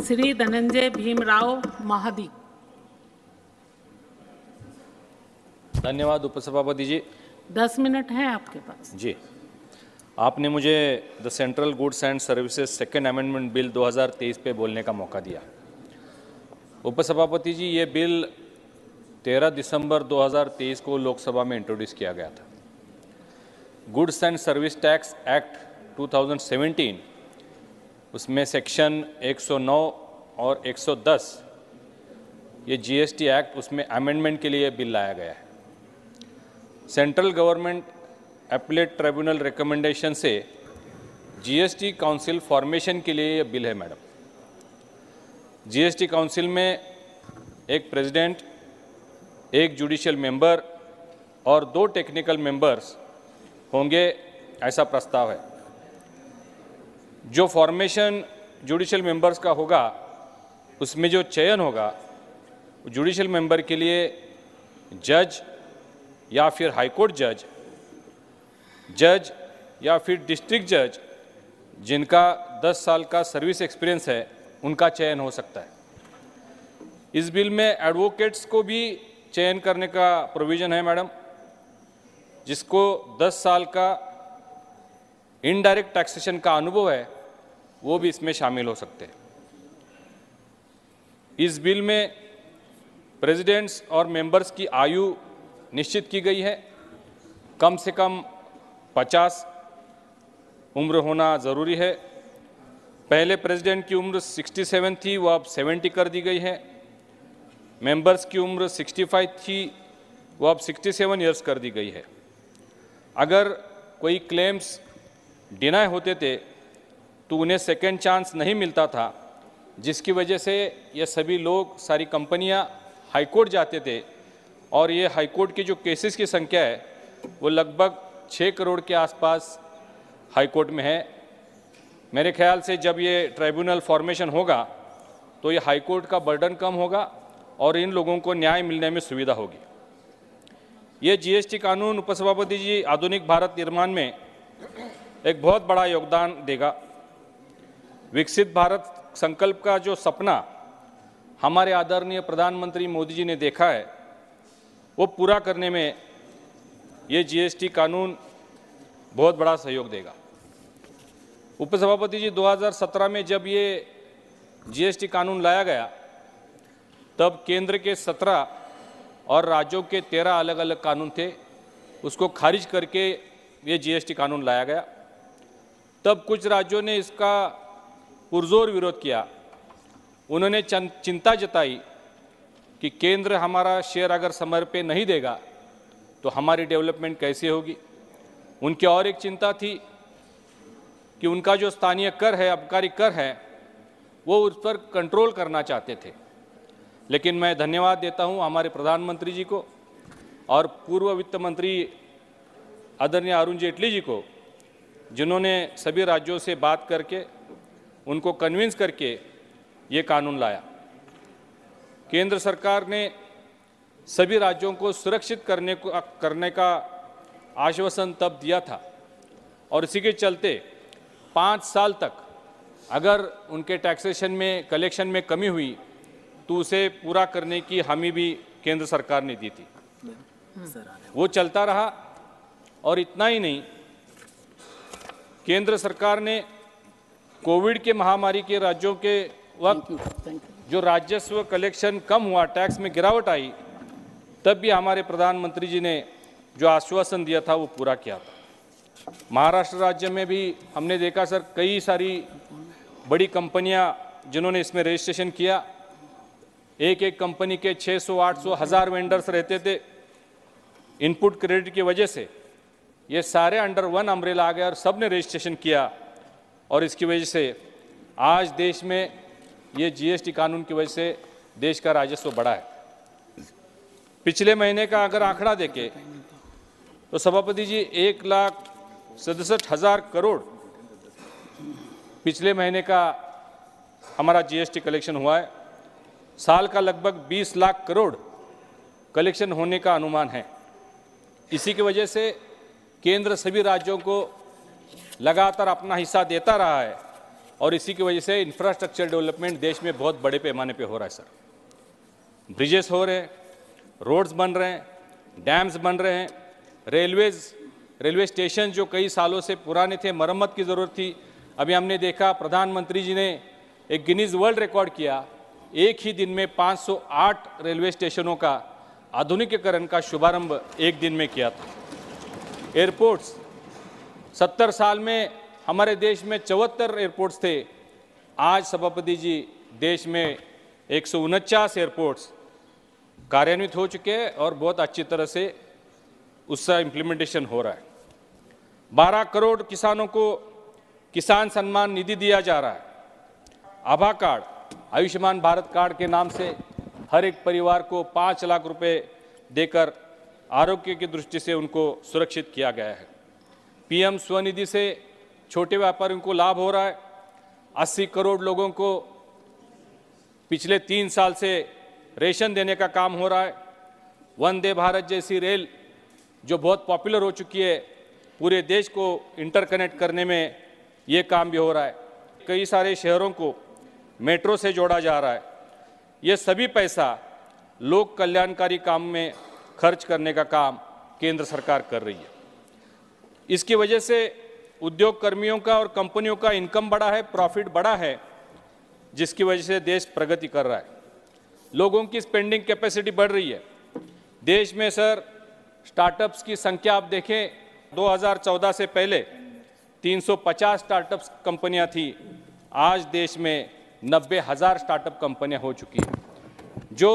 श्री धनंजय भीमराव महादी। धन्यवाद उपसभापति जी। 10 मिनट है आपके पास। जी, आपने मुझे the central goods and services second amendment bill 2023 पे बोलने का मौका दिया। उपसभापति जी, ये बिल 13 दिसंबर 2023 को लोकसभा में इंट्रोड्यूस किया गया था। Goods and service tax act 2017, उसमें सेक्शन 109 और 110, ये जीएसटी एक्ट, उसमें अमेंडमेंट के लिए बिल लाया गया है। Central government appellate tribunal recommendation से जीएसटी काउंसिल फॉर्मेशन के लिए ये बिल है मैडम। जीएसटी काउंसिल में एक प्रेसिडेंट, एक जुडिशियल मेंबर और 2 टेक्निकल मेंबर्स होंगे, ऐसा प्रस्ताव है। जो फॉर्मेशन जुडिशियल मेंबर्स का होगा, उसमें जो चयन होगा, जुडिशियल मेंबर के लिए जज या फिर हाईकोर्ट जज या फिर डिस्ट्रिक्ट जज जिनका 10 साल का सर्विस एक्सपीरियंस है, उनका चयन हो सकता है। इस बिल में एडवोकेट्स को भी चयन करने का प्रोविज़न है मैडम, जिसको 10 साल का इनडायरेक्ट टैक्सेशन का अनुभव है, वो भी इसमें शामिल हो सकते हैं। इस बिल में प्रेसिडेंट्स और मेंबर्स की आयु निश्चित की गई है। कम से कम 50 उम्र होना ज़रूरी है। पहले प्रेसिडेंट की उम्र 67 थी, वो अब 70 कर दी गई है। मेंबर्स की उम्र 65 थी, वो अब 67 ईयर्स कर दी गई है। अगर कोई क्लेम्स डिनाई होते थे तो उन्हें सेकेंड चांस नहीं मिलता था, जिसकी वजह से ये सभी लोग, सारी कंपनियां हाईकोर्ट जाते थे और ये हाईकोर्ट की जो केसेस की संख्या है वो लगभग 6 करोड़ के आसपास हाईकोर्ट में है। मेरे ख्याल से जब ये ट्राइब्यूनल फॉर्मेशन होगा तो ये हाईकोर्ट का बर्डन कम होगा और इन लोगों को न्याय मिलने में सुविधा होगी। ये जीएसटी कानून, उपसभापति जी, आधुनिक भारत निर्माण में एक बहुत बड़ा योगदान देगा। विकसित भारत संकल्प का जो सपना हमारे आदरणीय प्रधानमंत्री मोदी जी ने देखा है, वो पूरा करने में ये जीएसटी कानून बहुत बड़ा सहयोग देगा। उपसभापति जी, 2017 में जब ये जीएसटी कानून लाया गया, तब केंद्र के 17 और राज्यों के 13 अलग अलग कानून थे, उसको खारिज करके ये जीएसटी कानून लाया गया। तब कुछ राज्यों ने इसका पुरजोर विरोध किया। उन्होंने चिंता जताई कि केंद्र हमारा शेयर अगर समय पे नहीं देगा तो हमारी डेवलपमेंट कैसे होगी। उनकी और एक चिंता थी कि उनका जो स्थानीय कर है, आबकारी कर है, वो उस पर कंट्रोल करना चाहते थे। लेकिन मैं धन्यवाद देता हूं हमारे प्रधानमंत्री जी को और पूर्व वित्त मंत्री आदरणीय अरुण जेटली जी को, जिन्होंने सभी राज्यों से बात करके उनको कन्विंस करके ये कानून लाया। केंद्र सरकार ने सभी राज्यों को सुरक्षित करने का आश्वासन तब दिया था और इसी के चलते 5 साल तक अगर उनके टैक्सेशन में, कलेक्शन में कमी हुई तो उसे पूरा करने की हामी भी केंद्र सरकार ने दी थी। वो चलता रहा। और इतना ही नहीं, केंद्र सरकार ने कोविड के महामारी के राज्यों के वक्त जो राजस्व कलेक्शन कम हुआ, टैक्स में गिरावट आई, तब भी हमारे प्रधानमंत्री जी ने जो आश्वासन दिया था वो पूरा किया था। महाराष्ट्र राज्य में भी हमने देखा सर, कई सारी बड़ी कंपनियां जिन्होंने इसमें रजिस्ट्रेशन किया, एक एक कंपनी के 600, 800, 1000 वेंडर्स रहते थे। इनपुट क्रेडिट की वजह से ये सारे अंडर वन अम्ब्रेला आ गए और सब ने रजिस्ट्रेशन किया और इसकी वजह से आज देश में ये जीएसटी कानून की वजह से देश का राजस्व बढ़ा है। पिछले महीने का अगर आंकड़ा देखें तो सभापति जी 1,67,000 करोड़ पिछले महीने का हमारा जीएसटी कलेक्शन हुआ है। साल का लगभग 20 लाख करोड़ कलेक्शन होने का अनुमान है। इसी की वजह से केंद्र सभी राज्यों को लगातार अपना हिस्सा देता रहा है और इसी की वजह से इंफ्रास्ट्रक्चर डेवलपमेंट देश में बहुत बड़े पैमाने पे हो रहा है सर। ब्रिजेस हो रहे हैं, रोड्स बन रहे हैं, डैम्स बन रहे हैं, रेलवे स्टेशन जो कई सालों से पुराने थे, मरम्मत की ज़रूरत थी। अभी हमने देखा प्रधानमंत्री जी ने एक गिनीज वर्ल्ड रिकॉर्ड किया, एक ही दिन में 508 रेलवे स्टेशनों का आधुनिकीकरण का शुभारंभ एक दिन में किया था। एयरपोर्ट्स, 70 साल में हमारे देश में 74 एयरपोर्ट्स थे, आज सभापति जी देश में 149 एयरपोर्ट्स कार्यान्वित हो चुके हैं और बहुत अच्छी तरह से उसका इम्प्लीमेंटेशन हो रहा है। 12 करोड़ किसानों को किसान सम्मान निधि दिया जा रहा है। आभा कार्ड, आयुष्मान भारत कार्ड के नाम से हर एक परिवार को 5 लाख रुपए देकर आरोग्य की दृष्टि से उनको सुरक्षित किया गया है। पीएम स्वनिधि से छोटे व्यापारियों को लाभ हो रहा है। 80 करोड़ लोगों को पिछले 3 साल से रेशन देने का काम हो रहा है। वंदे भारत जैसी रेल जो बहुत पॉपुलर हो चुकी है, पूरे देश को इंटरकनेक्ट करने में ये काम भी हो रहा है। कई सारे शहरों को मेट्रो से जोड़ा जा रहा है। ये सभी पैसा लोक कल्याणकारी काम में खर्च करने का काम केंद्र सरकार कर रही है। इसकी वजह से उद्योग कर्मियों का और कंपनियों का इनकम बढ़ा है, प्रॉफिट बढ़ा है, जिसकी वजह से देश प्रगति कर रहा है। लोगों की स्पेंडिंग कैपेसिटी बढ़ रही है। देश में सर स्टार्टअप्स की संख्या आप देखें, 2014 से पहले 350 स्टार्टअप्स कंपनियां थी, आज देश में 90,000 स्टार्टअप कंपनियां हो चुकी हैं। जो